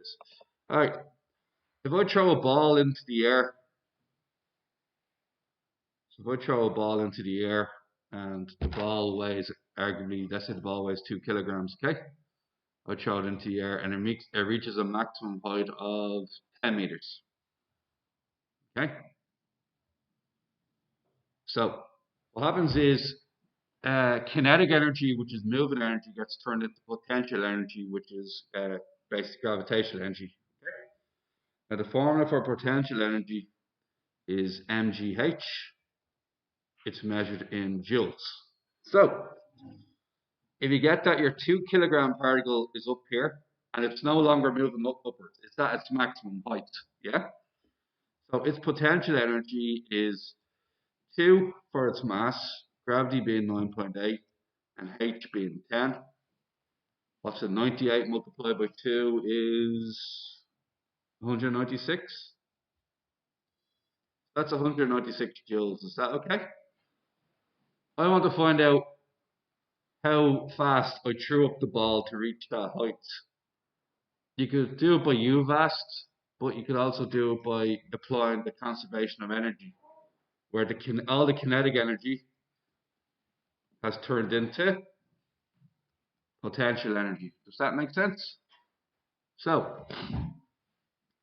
this. Alright, if I throw a ball into the air, and the ball weighs, arguably, let's say the ball weighs 2 kilograms, okay? I throw it into the air and it reaches a maximum height of 10 meters, okay? So, what happens is kinetic energy, which is moving energy, gets turned into potential energy, which is basic gravitational energy. Okay? Now, the formula for potential energy is mgh. It's measured in joules. So, if you get that your 2 kilogram particle is up here, and it's no longer moving upwards, it's at its maximum height, yeah? So, its potential energy is 2 for its mass, gravity being 9.8, and h being 10. What's it? 98 multiplied by 2 is 196. That's 196 joules. Is that okay? I want to find out how fast I threw up the ball to reach that height. You could do it by UVAST, but you could also do it by applying the conservation of energy, where all the kinetic energy has turned into potential energy. Does that make sense? So,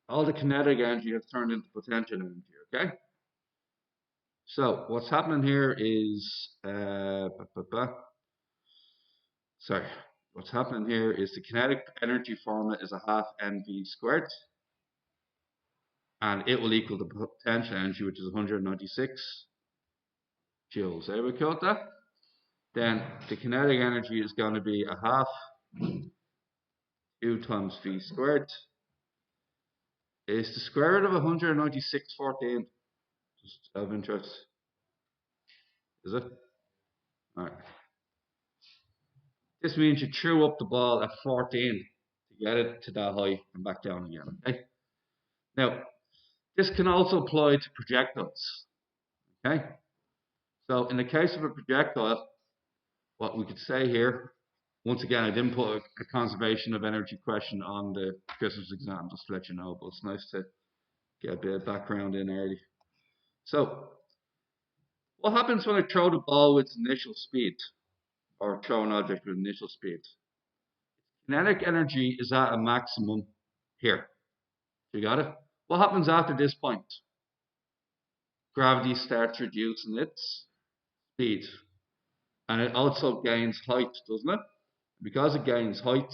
all the kinetic energy has turned into potential energy, okay? So, what's happening here is, what's happening here is the kinetic energy formula is a half mv squared, and it will equal the potential energy, which is 196 joules. There we go with that. Then the kinetic energy is going to be a half 2 times v squared. Is the square root of 196 14? Just out of interest. Is it? Alright. This means you threw up the ball at 14 to get it to that height and back down again. Okay? Now, this can also apply to projectiles. Okay? So, in the case of a projectile, what we could say here, once again, I didn't put a conservation of energy question on the Christmas exam, just to let you know, but it's nice to get a bit of background in early. So, what happens when I throw the ball with initial speed, or throw an object with initial speed? Kinetic energy is at a maximum here. You got it? What happens after this point? Gravity starts reducing its speed. And it also gains height, doesn't it? Because it gains height,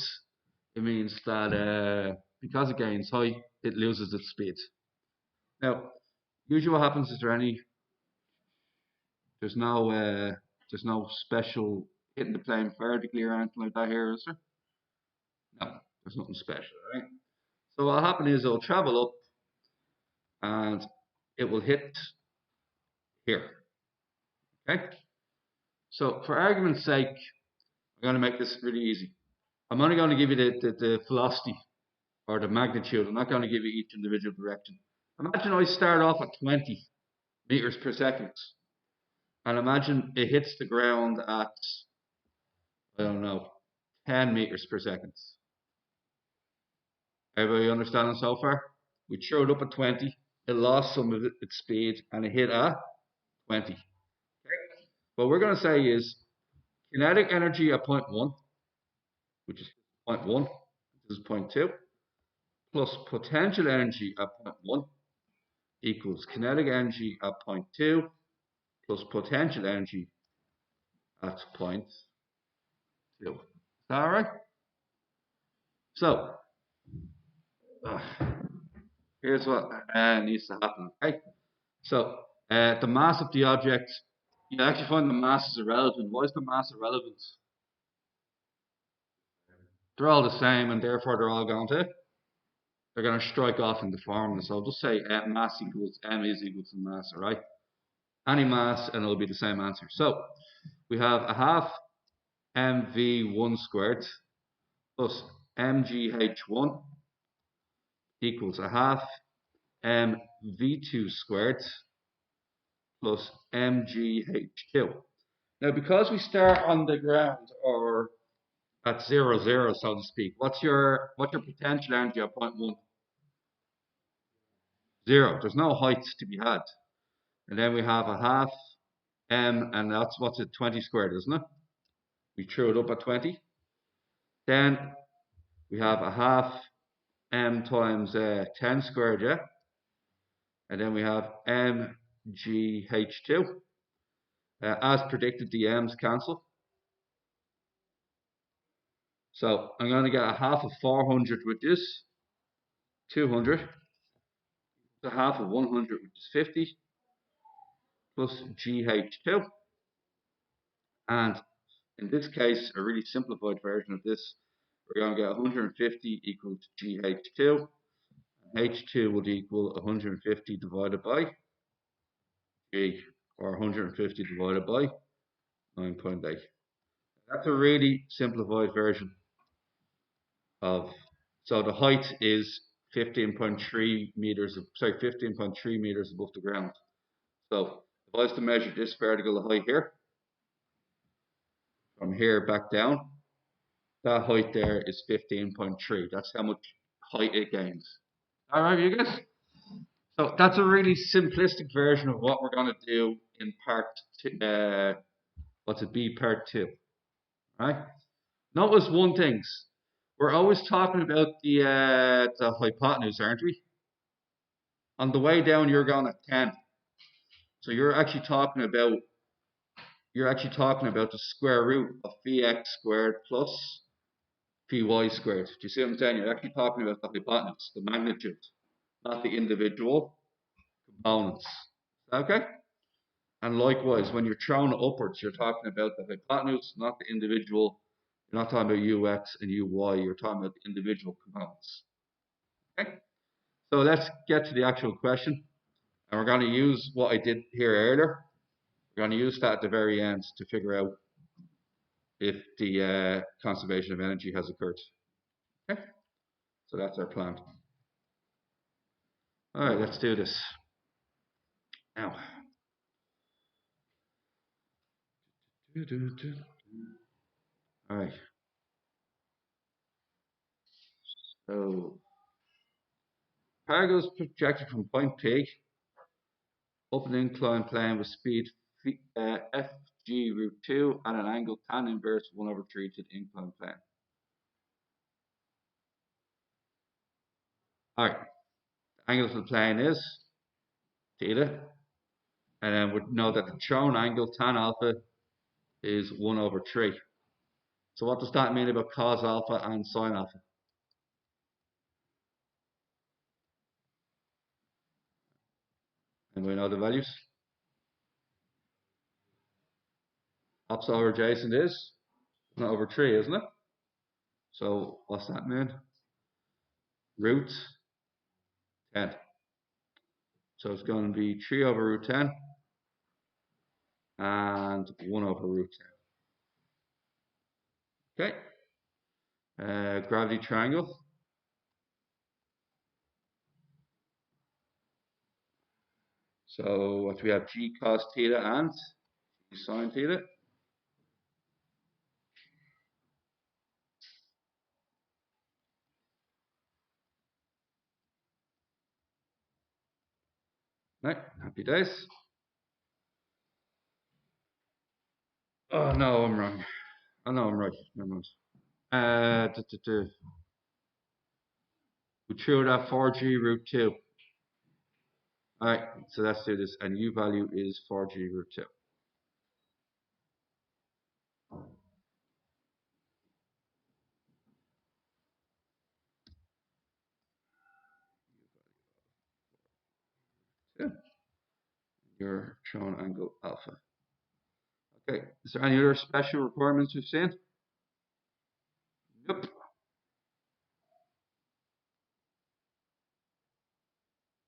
it means that because it gains height, it loses its speed. Now, usually what happens is there's no special hitting the plane vertically or anything like that here, is there? No, there's nothing special, right? So what'll happen is it'll travel up and it will hit here. Okay? So for argument's sake, I'm going to make this really easy. I'm only going to give you the velocity or the magnitude. I'm not going to give you each individual direction. Imagine I start off at 20 meters per second. And imagine it hits the ground at, I don't know, 10 meters per second. Everybody understanding so far? We threw it up at 20. It lost some of its speed and it hit at 20. Okay. What we're going to say is kinetic energy at point 1, which is point 1, this is point 2, plus potential energy at point 1 equals kinetic energy at point 2 plus potential energy at point 2. Is that alright? So, here's what needs to happen. Okay? So, the mass of the object, you actually find the mass is irrelevant. Why is the mass irrelevant? They're all the same, and therefore they're going to strike off in the formula. So I'll just say mass equals m is equal to mass, alright? Any mass, and it'll be the same answer. So we have a half mv1 squared plus mgh1 equals a half mv2 squared plus mgh2. Now, because we start on the ground, or at 0, 0, so to speak. What's your potential energy at point 1? 0. There's no height to be had. And then we have a half m, and that's what's it, 20 squared, isn't it? We threw it up at 20. Then we have a half m times 10 squared, yeah? And then we have mgh2. As predicted, the m's cancel. So I'm going to get a half of 400 with this, 200. The half of 100, which is 50, plus gh2. And in this case, a really simplified version of this, we're going to get 150 equal to gh2. H2 would equal 150 divided by G, or 150 divided by 9.8. That's a really simplified version of, so the height is 15.3 meters, 15.3 meters above the ground. So if I was to measure this vertical height here, from here back down, that height there is 15.3. That's how much height it gains. All right, you guys? So that's a really simplistic version of what we're going to do in part two, what's it, B part 2. Right? Notice one thing. We're always talking about the hypotenuse, aren't we? On the way down, you're going at 10. So you're actually talking about the square root of phi x squared plus phi y squared. Do you see what I'm saying? You're actually talking about the hypotenuse, the magnitude, not the individual components. Okay? And likewise, when you're thrown upwards, you're talking about the hypotenuse, not the individual. You're not talking about ux and uy. You're talking about the individual components. Okay? So let's get to the actual question. And we're going to use what I did here earlier. We're going to use that at the very end to figure out if the conservation of energy has occurred. Okay? So that's our plan. All right, let's do this. Now. All right. So, particles projected from point P up an inclined plane with speed fg root 2 and an angle tan inverse 1/3 to the inclined plane. All right. The angle to the plane is theta. And then we know that the thrown angle tan alpha is 1/3. So what does that mean about cos alpha and sin alpha? And we know the values. Opposite over adjacent is 1/3, isn't it? So what's that mean? Root 10. So it's going to be 3/√10 and 1/√10. Okay. Gravity triangle. So what we have, g cos theta and g sin theta. Right, happy days. Oh no, I'm wrong. Oh no, I'm right. Never mind. We threw that 4g root 2. Alright, so let's do this. And u value is 4g root 2. Yeah. Your thrown angle alpha. Okay, is there any other special requirements we've seen? Nope.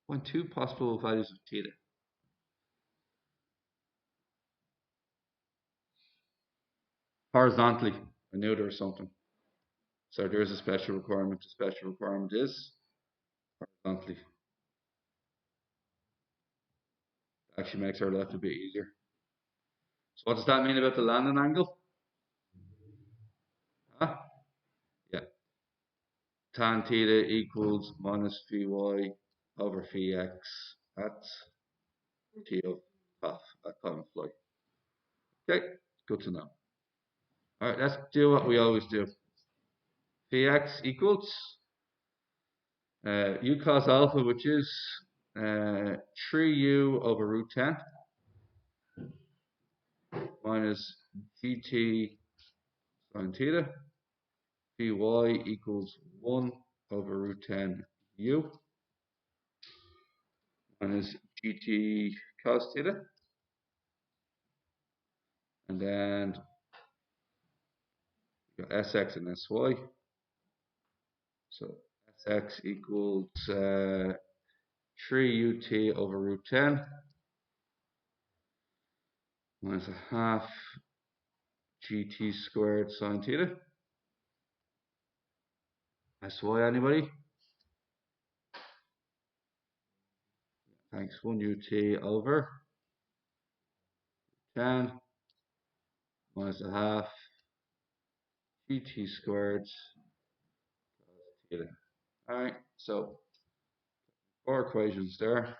Find two possible values of theta. Horizontally, I knew there was something. So there is a special requirement. The special requirement is horizontally. Actually makes our life a bit easier. So what does that mean about the landing angle? Huh? tan theta equals minus Phi over Phi x at T of half at common flight. Okay, good to know. All right, let's do what we always do. Phi x equals u cos alpha, which is 3u over root 10 minus gt sine theta. Phi equals 1 over root 10 u minus gt cos theta. And then you got sx and sy. So sx equals 3ut over root 10 minus a half gt squared sine theta. Sy, anybody? Thanks. 1ut over 10 minus a half gt squared cos theta. Alright, so 4 equations there.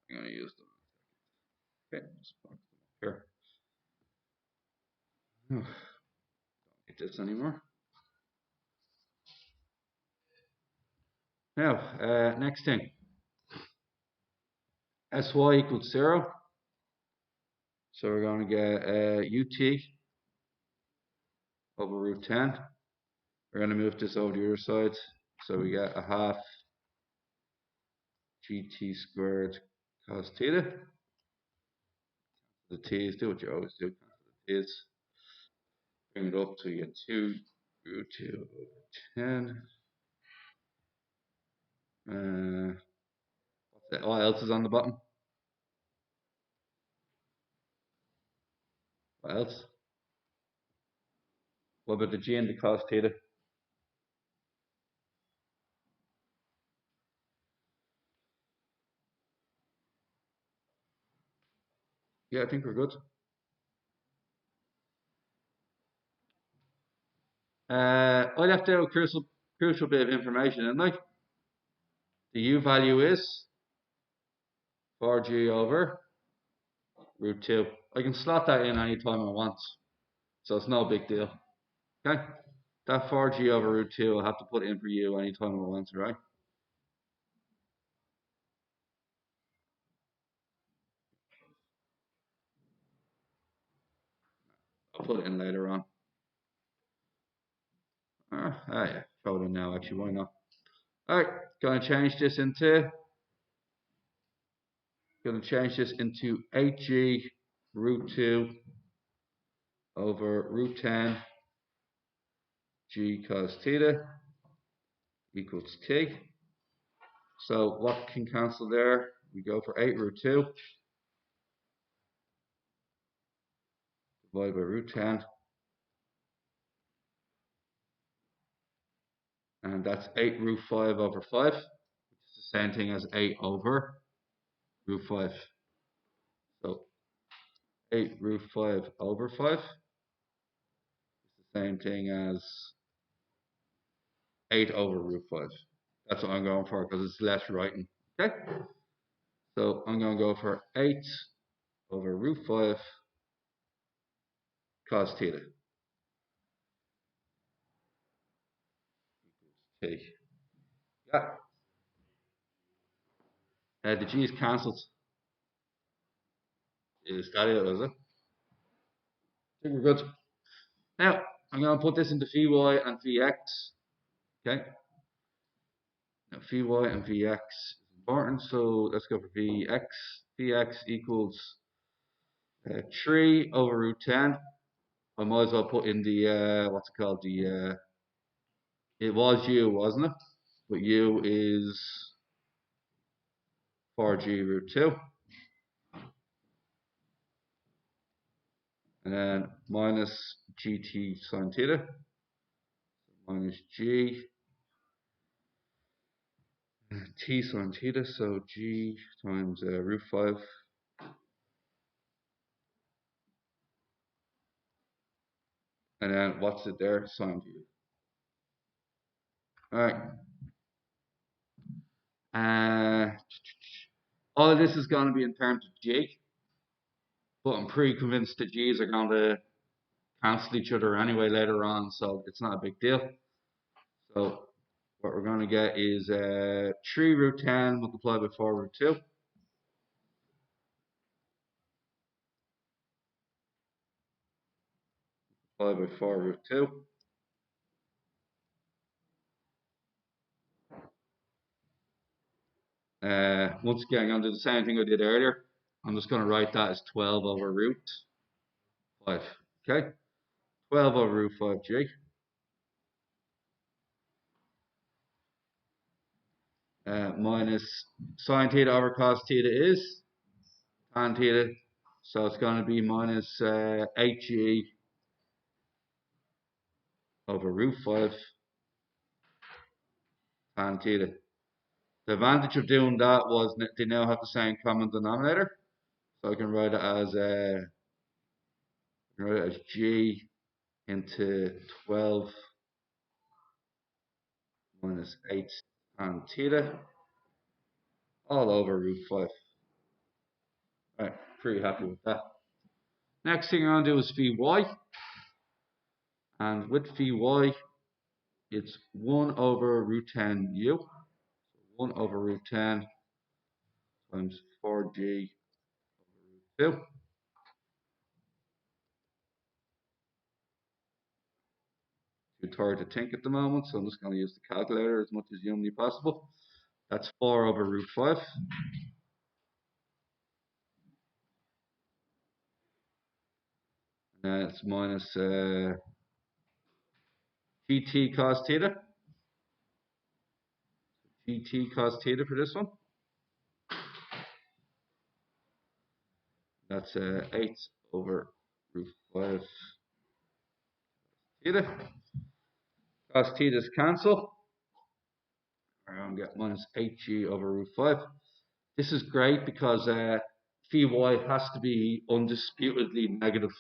I'm going to use them. Okay, let's box them up here. Don't need this anymore. Now, next thing. Sy equals 0. So we're going to get ut over root 10. We're going to move this over the other side. So we get a half gt squared cos theta. The t's, do what you always do. The t's. Bring it up to you get 2 root 2 over 10. What else is on the bottom? What else? What about the g and the cos theta? Yeah, I think we're good. I'd have to have a crucial bit of information, and like the u value is 4g over root 2. I can slot that in any time I want, so it's no big deal. Okay, that 4g over root 2 I'll have to put in for u any time I want, right? I'll put it in later on. Yeah, throw it in now actually, why not? Alright, gonna change this into 8g root 2 over root 10 g cos theta equals t. So what can cancel there? We go for 8 root 2 divided by root 10, and that's 8 root 5 over 5, which is the same thing as 8 over root 5. So 8 root 5 over 5 is the same thing as 8 over root 5. That's what I'm going for because it's less writing. Okay? So I'm going to go for 8 over root 5 cos theta equals t. Yeah. The g is cancelled. Is that it, is it? I think we're good. Now, I'm going to put this into Phi and Phi x. Okay? Now, Phi and Phi x is important, so let's go for Phi x. Phi x equals 3 over root 10. I might as well put in the, what's it called? It was u, wasn't it? But u is 4g root 2. And then minus gt sine theta. Minus g t sine theta, so g times root 5 And then what's it there? Sine theta. Alright. All of this is going to be in terms of G, but I'm pretty convinced the G's are going to cancel each other anyway later on, so it's not a big deal. So what we're going to get is 3 root 10 multiplied by 4 root 2. Multiplied by 4 root 2. Once again, I'm going to do the same thing I did earlier. I'm just going to write that as 12 over root 5. Okay? 12 over root 5g. Minus sine theta over cos theta is tan theta. So it's going to be minus 8g over root 5 tan theta. The advantage of doing that was they now have the same common denominator. So I can write it as g into 12 minus 8 tan theta all over root 5. Right, pretty happy with that. Next thing I'm going to do is Vy. And with Vy, it's 1 over root 10 u. 1 over root 10 times 4g over root 2. Too tired to think at the moment, so I'm just going to use the calculator as much as humanly possible. That's 4 over root 5. And then it's minus gt cos theta. gt cos theta for this one. That's 8 over root 5 theta. Cos theta's cancel. I'm going to get minus 8g over root 5. This is great because Vy has to be undisputedly negative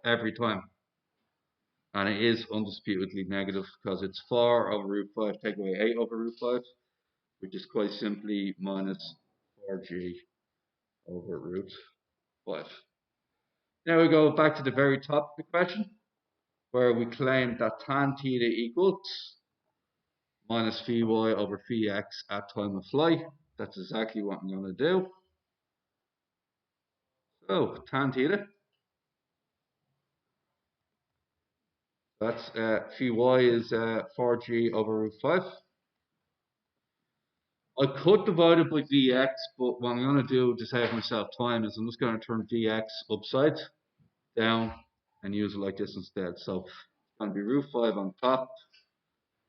every time. And it is undisputedly negative because it's 4 over root 5 take away 8 over root 5, which is quite simply minus 4g over root 5. Now we go back to the very top of the question, where we claim that tan theta equals minus Vy over Vx at time of flight. That's exactly what I'm going to do. So tan theta, that's Vy is 4g over root 5. I could divide it by Vx, but what I'm going to do to save myself time is I'm just going to turn Vx upside down and use it like this instead. So it's going to be root 5 on top,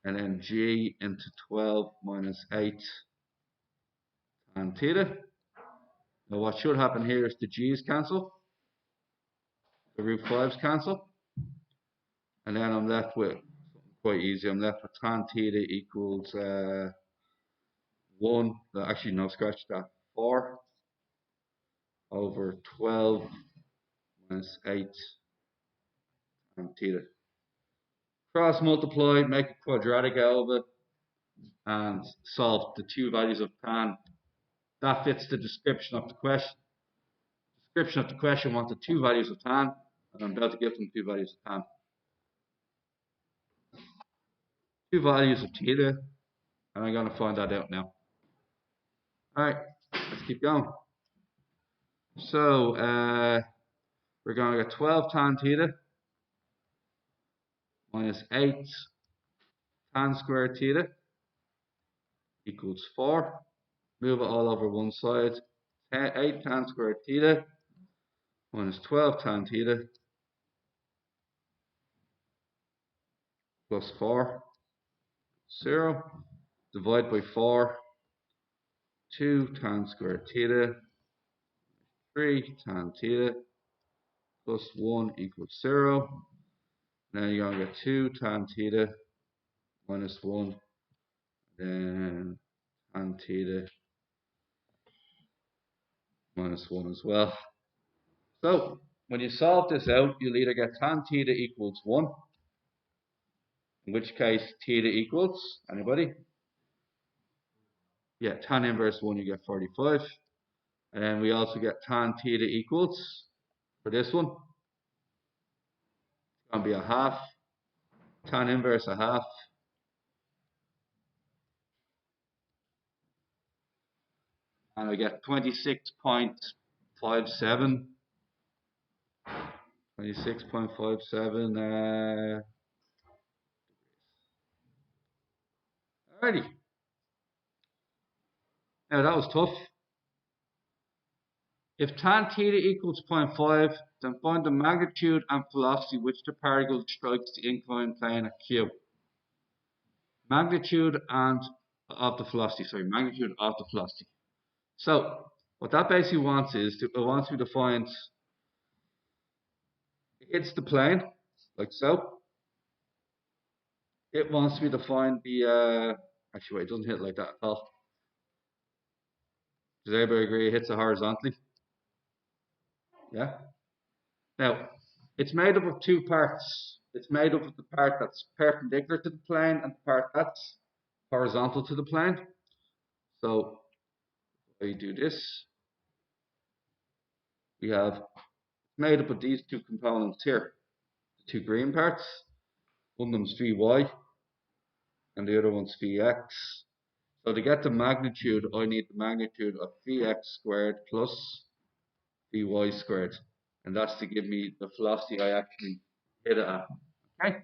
and then g into 12 minus 8 tan theta. Now what should happen here is the g's cancel, the root 5's cancel, and then I'm left with, quite easy, I'm left with tan theta equals 1, actually no, scratch that, 4 over 12 minus 8 tan theta. Cross multiply, make a quadratic out of it, and solve the two values of tan. That fits the description of the question. The description of the question wanted two values of tan, and I'm about to give them two values of tan. Two values of theta, and I'm going to find that out now. Alright, let's keep going. So, we're going to get 12 tan theta minus 8 tan squared theta equals 4. Move it all over one side. 8 tan squared theta minus 12 tan theta plus 4, 0. Divide by 4. 2 tan squared theta 3 tan theta plus 1 equals 0. Now you're going to get 2 tan theta minus 1, then tan theta minus 1 as well. So when you solve this out, you'll either get tan theta equals 1 in which case theta equals, anybody? Yeah, tan inverse 1, you get 45. And then we also get tan theta equals, for this one, it's going to be a half, tan inverse a half, and I get 26.57. 26.57. Alrighty. Now that was tough. If tan theta equals 0.5, then find the magnitude and velocity which the particle strikes the inclined plane at Q. Magnitude of the velocity. So what that basically wants is it wants me to find, it hits the plane like so. It wants me to find the actually wait, it doesn't hit like that at all. Does everybody agree it hits it horizontally? Yeah. Now it's made up of two parts. It's made up of the part that's perpendicular to the plane and the part that's horizontal to the plane. So if we do this, we have made up of these two components here. The two green parts. One of them's Vy and the other one's Vx. So to get the magnitude, I need the magnitude of Vx squared plus Vy squared. And that's to give me the velocity I actually hit it at. Okay?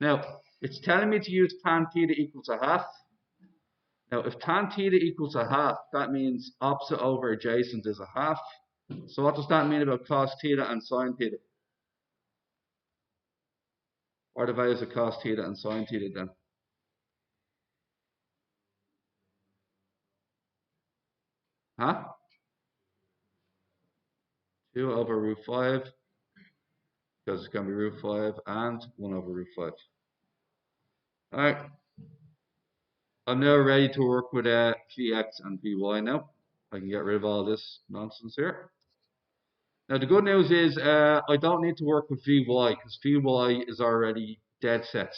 Now, it's telling me to use tan theta equals a half. Now, if tan theta equals a half, that means opposite over adjacent is a half. So what does that mean about cos theta and sine theta? What are the values of cos theta and sine theta then? Huh? 2 over root 5, because it's going to be root 5, and 1 over root 5. Alright. I'm now ready to work with Vx and Vy now. I can get rid of all this nonsense here. Now the good news is I don't need to work with Vy, because Vy is already dead set.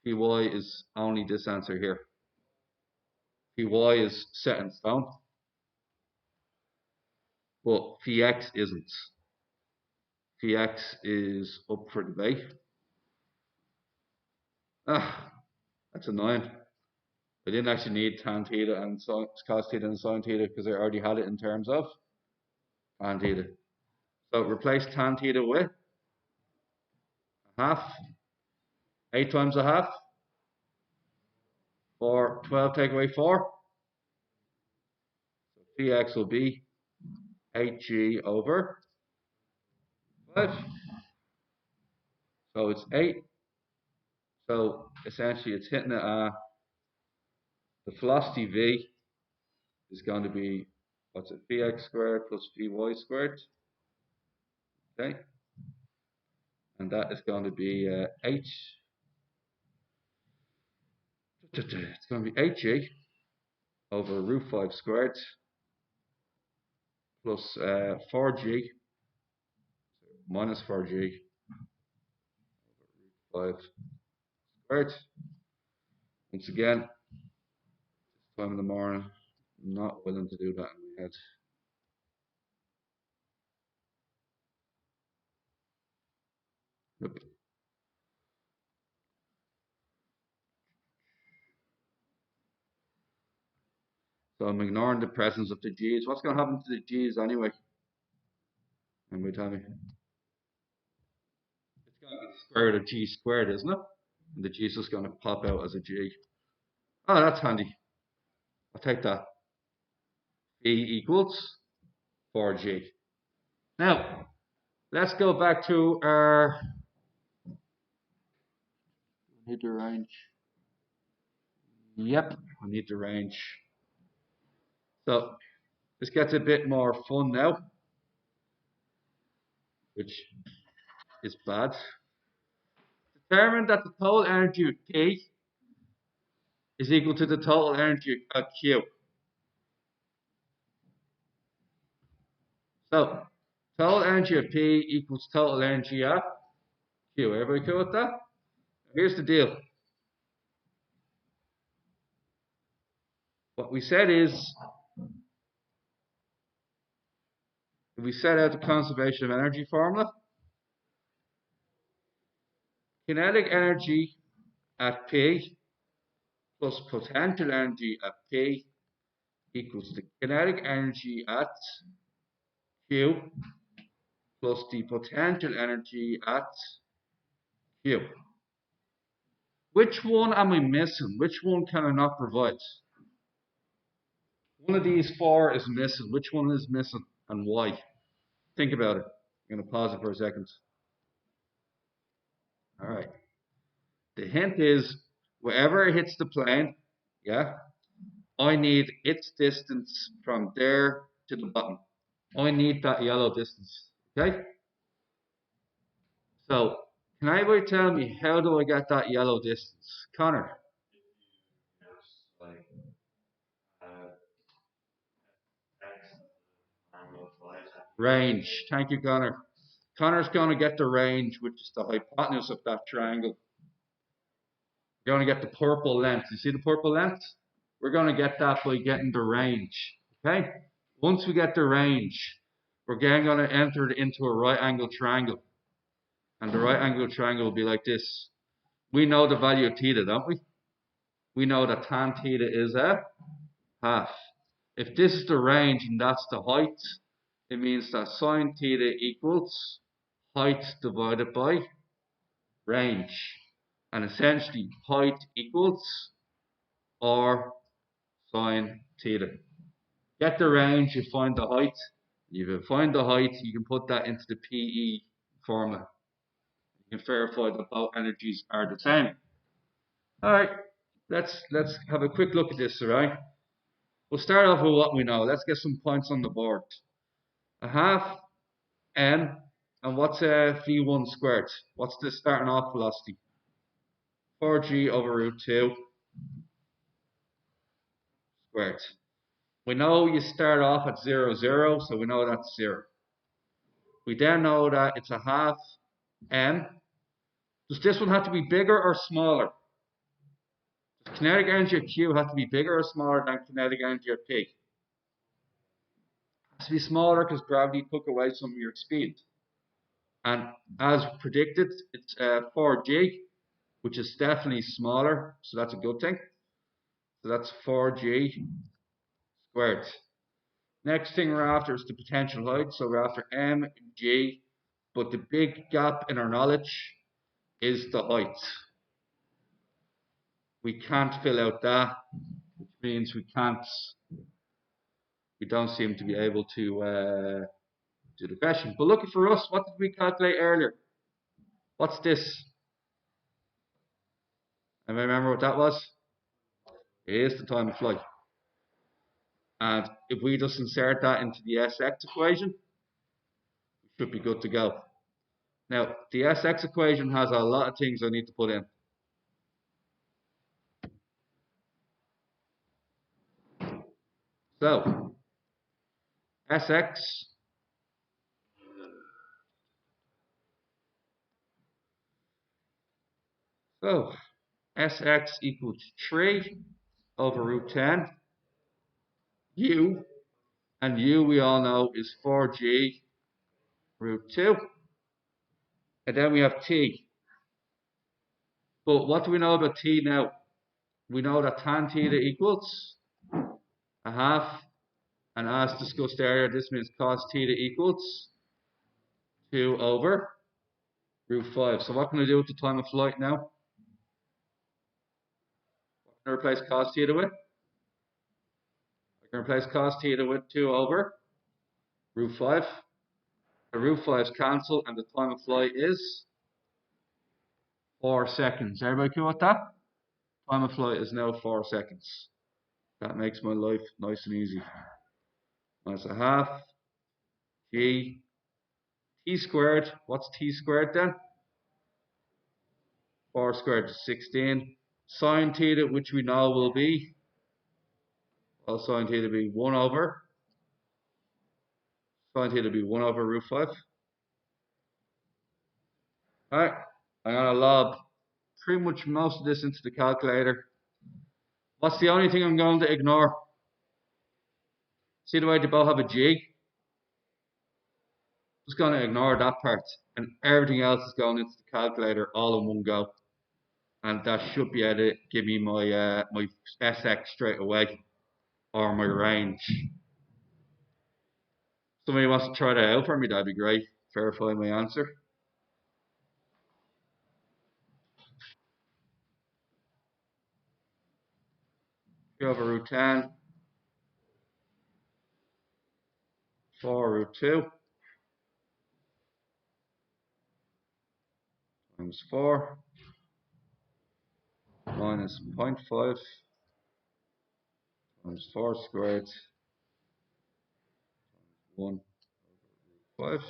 Vy is only this answer here. Vy is set in stone. But Vx isn't. Vx is up for debate. Ah, that's annoying. I didn't actually need tan theta and cos theta and sine theta because I already had it in terms of tan theta. So replace tan theta with a half. 8 times a half. For 12 take away 4. So Vx will be 8g over 5. So it's 8. So essentially it's hitting it at the velocity v is going to be, what's it, Vx squared plus Vy squared. Okay. And that is going to be it's going to be 8g over root 5 squared plus 4g minus 4g over root 5 squared. Once again, time in the morning, I'm not willing to do that in my head. Nope. So I'm ignoring the presence of the g's. What's going to happen to the g's anyway? And we tell me. It's going to be the square root of g squared, isn't it? And the g's just going to pop out as a g. Oh, that's handy. I'll take that. E equals 4g. Now, let's go back to our. I need the range. Yep, I need the range. So this gets a bit more fun now, which is bad. Determine that the total energy of P is equal to the total energy at Q. So total energy of P equals total energy at Q. Everybody cool with that? Here's the deal. What we said is, if we set out the conservation of energy formula, kinetic energy at P plus potential energy at P equals the kinetic energy at Q plus the potential energy at Q. Which one am I missing? Which one can I not provide? One of these four is missing. Which one is missing and why? Think about it. I'm going to pause it for a second. All right. The hint is wherever it hits the plane, yeah, I need its distance from there to the bottom. I need that yellow distance. Okay? So, can anybody tell me how do I get that yellow distance? Connor. Range. Thank you, Connor. Connor's going to get the range, which is the hypotenuse of that triangle. We're going to get the purple length. You see the purple length? We're going to get that by getting the range. Okay? Once we get the range, we're again going to enter it into a right angle triangle. And the right angle triangle will be like this. We know the value of theta, don't we? We know that tan theta is a half. If this is the range and that's the height, it means that sine theta equals height divided by range. And essentially, height equals r sine theta. Get the range, you find the height. If you find the height, you can put that into the PE formula. You can verify that both energies are the same. All right, let's have a quick look at this, all right? We'll start off with what we know. Let's get some points on the board. A half m, and what's v1 squared? What's the starting off velocity? 4g over root 2 squared. We know you start off at 0, 0, so we know that's 0. We then know that it's a half m. Does this one have to be bigger or smaller? Does kinetic energy at Q have to be bigger or smaller than kinetic energy at P? It has to be smaller because gravity took away some of your speed. And as predicted, it's 4g, which is definitely smaller, so that's a good thing. So that's 4g squared. Next thing we're after is the potential height, so we're after mg, but the big gap in our knowledge is the height. We can't fill out that, which means we don't seem to be able to do the question. But looking for us, what did we calculate earlier? What's this? Anybody remember what that was? It is the time of flight. And if we just insert that into the SX equation, we should be good to go. Now, the SX equation has a lot of things I need to put in. So, SX SX equals 3 over root 10. U, and U we all know is 4g root 2. And then we have T. But what do we know about T now? We know that tan theta equals a half. And as discussed earlier, this means cos theta equals 2 over root 5. So what can I do with the time of flight now? What can I replace cos theta with? I can replace cos theta with 2 over root 5. The root 5's cancel and the time of flight is 4 seconds. Everybody cool with that? Time of flight is now 4 seconds. That makes my life nice and easy. That's a half g t squared. What's t squared then? 4 squared is 16. Sine theta, which we know will be, well, sine theta be 1 over. Sine theta be 1 over root 5. Alright, I'm going to lob pretty much most of this into the calculator. What's the only thing I'm going to ignore? See the way they both have a G? Just going to ignore that part, and everything else is going into the calculator all in one go. And that should be able to give me my my SX straight away, or my range. Somebody wants to try that out for me, that'd be great. Verify my answer. Go over root 10, 4 root 2 times 4 minus 0.5 times 4 squared 1 over 5.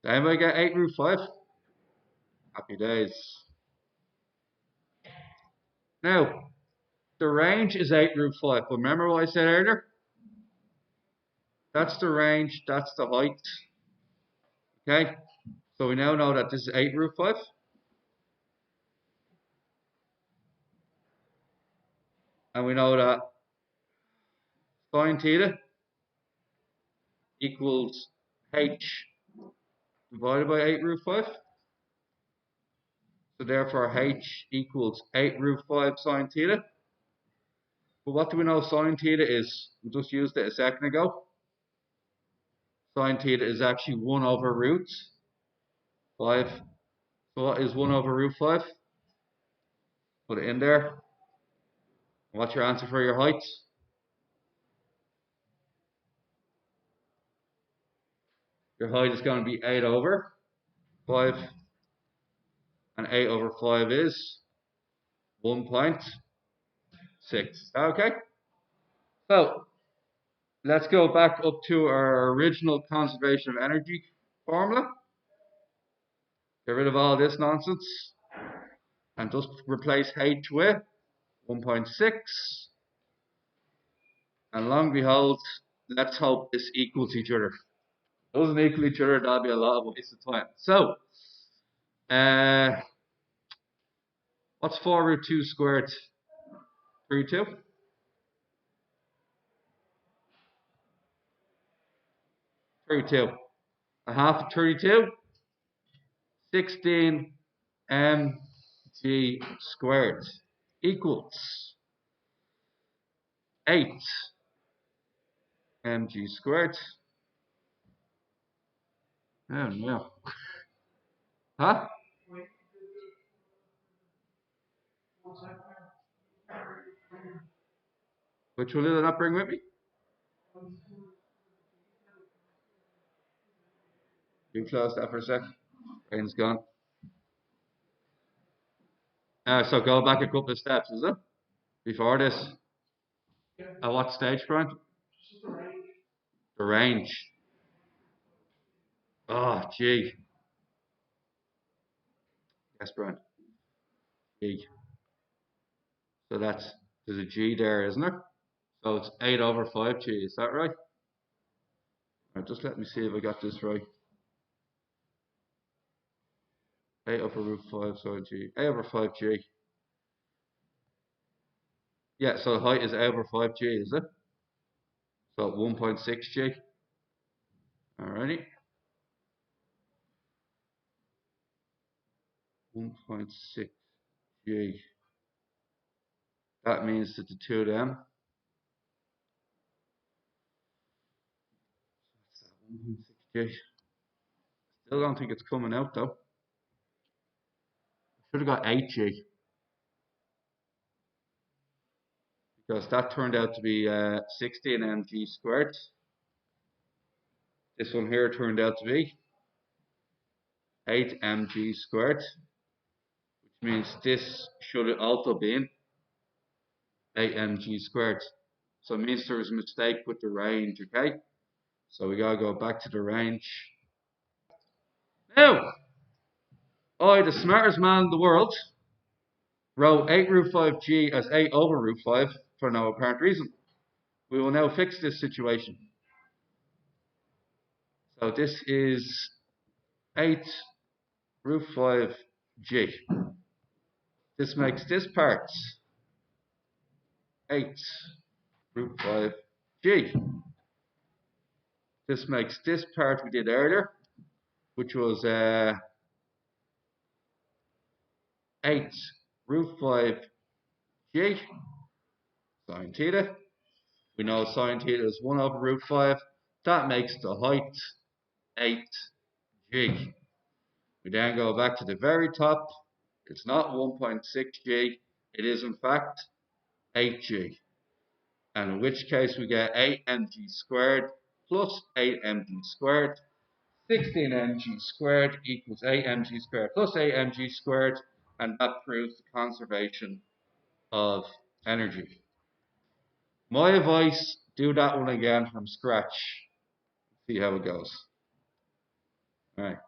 Did anybody get 8 root 5? Happy days. Now, the range is 8 root 5. But remember what I said earlier? That's the range, that's the height. Okay? So we now know that this is 8 root 5. And we know that sine theta equals h divided by 8 root 5. So therefore h equals 8 root 5 sine theta. But what do we know sine theta is? We just used it a second ago. Sine theta is actually 1 over root 5. So what is 1 over root 5? Put it in there. What's your answer for your height? Your height is going to be 8 over 5. And 8 over 5 is 1.6. Okay? So, let's go back up to our original conservation of energy formula. Get rid of all this nonsense. And just replace H with 1.6. And long behold, let's hope this equals each other. If it doesn't equal each other, that'll be a lot of waste of time. So, what's 4 root 2 squared? 32? 32. A half of 32? 16 mg squared equals 8 mg squared. Oh no. Huh? Which one did I not bring with me? You can close that for a sec. Brain's gone. So go back a couple of steps, is it? Before this. At what stage, Brian? The range. Oh, gee. Yes, Brian. G. So there's a G there, isn't there? So it's 8 over 5G, is that right? Alright, just let me see if I got this right. 8 over root 5, so G. 8 over 5G. Yeah, so the height is 8 over 5G, is it? So 1.6G. Alrighty. 1.6G. That means that the two of them. 1.6G. Still don't think it's coming out though. Should have got 8G. Because that turned out to be 16 mg squared. This one here turned out to be 8 mg squared, which means this should have also been 8 mg squared. So it means there was a mistake with the range, okay? So we gotta go back to the range. Now, I, the smartest man in the world, wrote 8 root 5g as 8 over root 5 for no apparent reason. We will now fix this situation. So this is 8 root 5 G. This makes this part 8 root 5 G. This makes this part we did earlier, which was 8 root 5 G sine theta. We know sine theta is 1 over root 5. That makes the height 8G. We then go back to the very top. It's not 1.6G. It is in fact 8G. And in which case we get 8mg squared plus 8mg squared. 16mg squared equals 8mg squared plus 8mg squared. And that proves the conservation of energy. My advice, do that one again from scratch. See how it goes. All right.